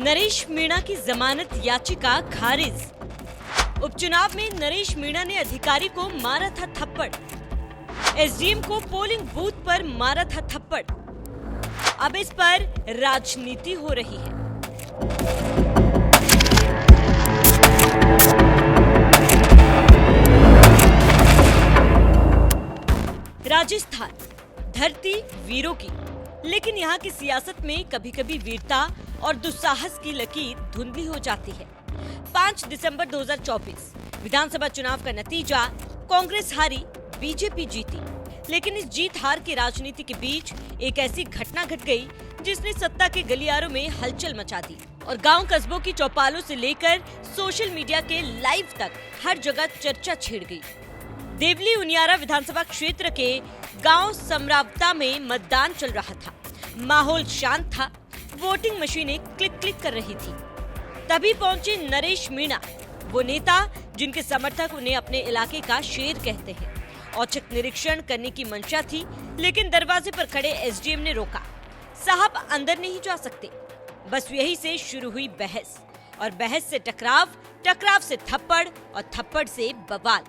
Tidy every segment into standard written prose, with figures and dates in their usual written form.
नरेश मीणा की जमानत याचिका खारिज। उपचुनाव में नरेश मीणा ने अधिकारी को मारा था थप्पड़। एसडीएम को पोलिंग बूथ पर मारा था थप्पड़। अब इस पर राजनीति हो रही है। राजस्थान, धरती वीरों की, लेकिन यहाँ की सियासत में कभी कभी वीरता और दुस्साहस की लकीर धुंधली हो जाती है। 5 दिसंबर 2024 विधानसभा चुनाव का नतीजा, कांग्रेस हारी, बीजेपी जीती। लेकिन इस जीत हार की राजनीति के बीच एक ऐसी घटना घट गई जिसने सत्ता के गलियारों में हलचल मचा दी और गांव कस्बों की चौपालों से लेकर सोशल मीडिया के लाइव तक हर जगह चर्चा छिड़ गई। देवली उनियारा विधानसभा क्षेत्र के गांव समरावता में मतदान चल रहा था। माहौल शांत था, वोटिंग मशीनें क्लिक क्लिक कर रही थी। तभी पहुंचे नरेश मीणा, वो नेता जिनके समर्थक उन्हें अपने इलाके का शेर कहते हैं। औचक निरीक्षण करने की मंशा थी, लेकिन दरवाजे पर खड़े एसडीएम ने रोका। साहब अंदर नहीं जा सकते। बस यही से शुरू हुई बहस, और बहस से टकराव, टकराव से थप्पड़ और थप्पड़ से बवाल।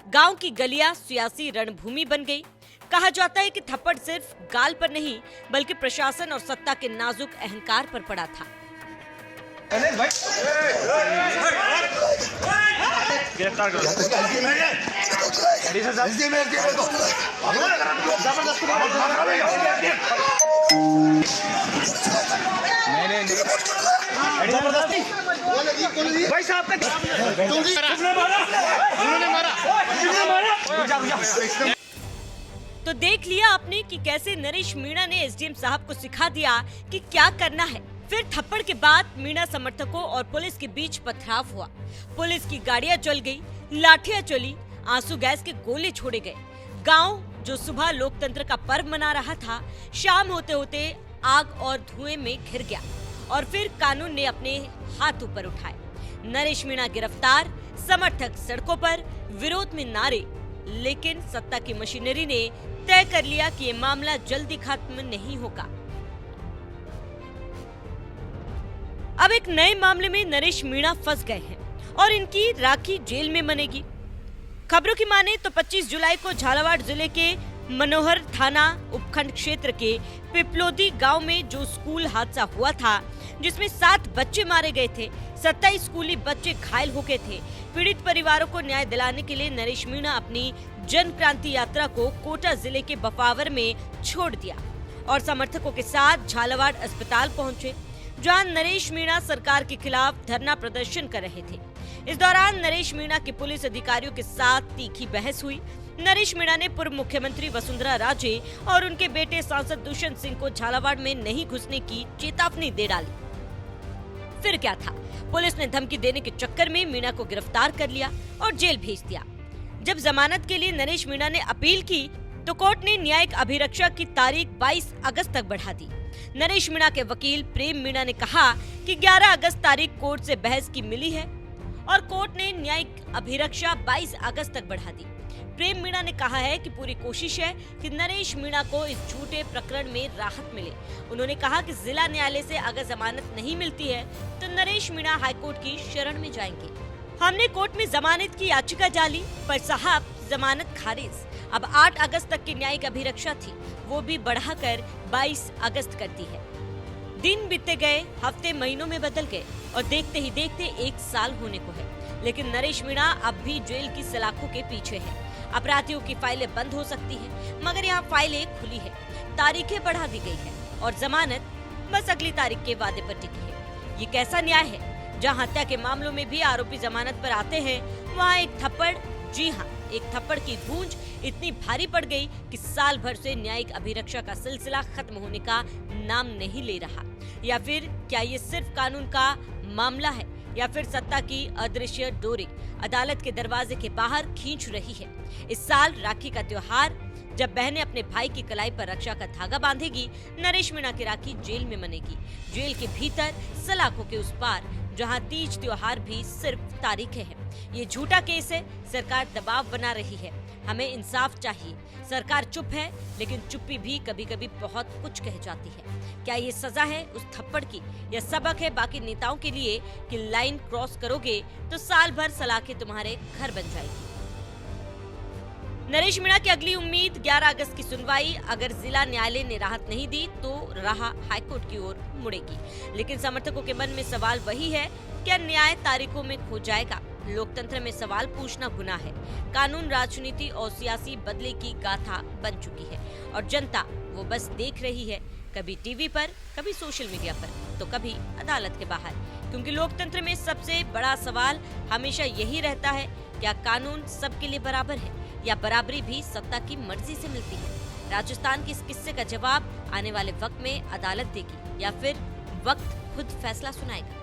गांव की गलियां सियासी रणभूमि बन गई। कहा जाता है कि थप्पड़ सिर्फ गाल पर नहीं, बल्कि प्रशासन और सत्ता के नाजुक अहंकार पर पड़ा था। तो देख लिया आपने कि कैसे नरेश मीणा ने एसडीएम साहब को सिखा दिया कि क्या करना है। फिर थप्पड़ के बाद मीणा समर्थकों और पुलिस के बीच पथराव हुआ। पुलिस की गाड़ियां चल गई, लाठियां चली, आंसू गैस के गोले छोड़े गए। गांव जो सुबह लोकतंत्र का पर्व मना रहा था, शाम होते होते आग और धुएं में घिर गया। और फिर कानून ने अपने हाथ ऊपर उठाए। नरेश मीणा गिरफ्तार, समर्थक सड़कों पर, विरोध में नारे। लेकिन सत्ता की मशीनरी ने तय कर लिया कि ये मामला जल्दी खत्म नहीं होगा। अब एक नए मामले में नरेश मीणा फंस गए हैं और इनकी राखी जेल में बनेगी। खबरों की माने तो 25 जुलाई को झालावाड़ जिले के मनोहर थाना उपखंड क्षेत्र के पिपलोदी गांव में जो स्कूल हादसा हुआ था, जिसमें 7 बच्चे मारे गए थे, 27 स्कूली बच्चे घायल हो गए थे। पीड़ित परिवारों को न्याय दिलाने के लिए नरेश मीणा अपनी जन क्रांति यात्रा को कोटा जिले के बफावर में छोड़ दिया और समर्थकों के साथ झालावाड़ अस्पताल पहुंचे, जहां नरेश मीणा सरकार के खिलाफ धरना प्रदर्शन कर रहे थे। इस दौरान नरेश मीणा के पुलिस अधिकारियों के साथ तीखी बहस हुई। नरेश मीणा ने पूर्व मुख्यमंत्री वसुंधरा राजे और उनके बेटे सांसद दुष्यंत सिंह को झालावाड़ में नहीं घुसने की चेतावनी दे डाली। फिर क्या था, पुलिस ने धमकी देने के चक्कर में मीणा को गिरफ्तार कर लिया और जेल भेज दिया। जब जमानत के लिए नरेश मीणा ने अपील की तो कोर्ट ने न्यायिक अभिरक्षा की तारीख 22 अगस्त तक बढ़ा दी। नरेश मीणा के वकील प्रेम मीणा ने कहा कि 11 अगस्त तारीख कोर्ट से बहस की मिली है और कोर्ट ने न्यायिक अभिरक्षा 22 अगस्त तक बढ़ा दी। प्रेम मीणा ने कहा है कि पूरी कोशिश है कि नरेश मीणा को इस झूठे प्रकरण में राहत मिले। उन्होंने कहा कि जिला न्यायालय से अगर जमानत नहीं मिलती है तो नरेश मीणा हाईकोर्ट की शरण में जाएंगे। हमने कोर्ट में जमानत की याचिका डाली, पर साहब जमानत खारिज। अब 8 अगस्त तक की न्यायिक अभिरक्षा थी, वो भी बढ़ाकर 22 अगस्त कर दी है। दिन बीतते गए, हफ्ते महीनों में बदल गए और देखते ही देखते 1 साल होने को है। लेकिन नरेश मीणा अब भी जेल की सलाखों के पीछे है। अपराधियों की फाइलें बंद हो सकती हैं, मगर यहाँ फाइलें खुली है, तारीखें बढ़ा दी गई है और जमानत बस अगली तारीख के वादे पर टिकी है। ये कैसा न्याय है, जहाँ हत्या के मामलों में भी आरोपी जमानत पर आते हैं, वहाँ एक थप्पड़, जी हाँ, एक थप्पड़ की गूंज इतनी भारी पड़ गई कि साल भर से न्यायिक अभिरक्षा का सिलसिला खत्म होने का नाम नहीं ले रहा। या फिर क्या ये सिर्फ कानून का मामला है, या फिर सत्ता की अदृश्य डोरी अदालत के दरवाजे के बाहर खींच रही है। इस साल राखी का त्योहार, जब बहनें अपने भाई की कलाई पर रक्षा का धागा बांधेगी, नरेश मीणा की राखी जेल में बनेगी। जेल के भीतर, सलाखों के उस पार, जहां तीज त्योहार भी सिर्फ तारीखें हैं। ये झूठा केस है, सरकार दबाव बना रही है। हमें इंसाफ चाहिए। सरकार चुप है, लेकिन चुप्पी भी कभी कभी बहुत कुछ कह जाती है। क्या ये सजा है उस थप्पड़ की, या सबक है बाकी नेताओं के लिए कि लाइन क्रॉस करोगे तो साल भर सलाखें तुम्हारे घर बन जाएगी। नरेश मीणा की अगली उम्मीद 11 अगस्त की सुनवाई। अगर जिला न्यायालय ने राहत नहीं दी तो राह हाईकोर्ट की ओर मुड़ेगी। लेकिन समर्थकों के मन में सवाल वही है, क्या न्याय तारीखों में खो जाएगा? लोकतंत्र में सवाल पूछना गुनाह है। कानून, राजनीति और सियासी बदले की गाथा बन चुकी है और जनता वो बस देख रही है, कभी टीवी पर, कभी सोशल मीडिया पर, तो कभी अदालत के बाहर। क्योंकि लोकतंत्र में सबसे बड़ा सवाल हमेशा यही रहता है, क्या कानून सबके लिए बराबर है या बराबरी भी सत्ता की मर्जी से मिलती है? राजस्थान के इस किस्से का जवाब आने वाले वक्त में अदालत देगी या फिर वक्त खुद फैसला सुनाएगा।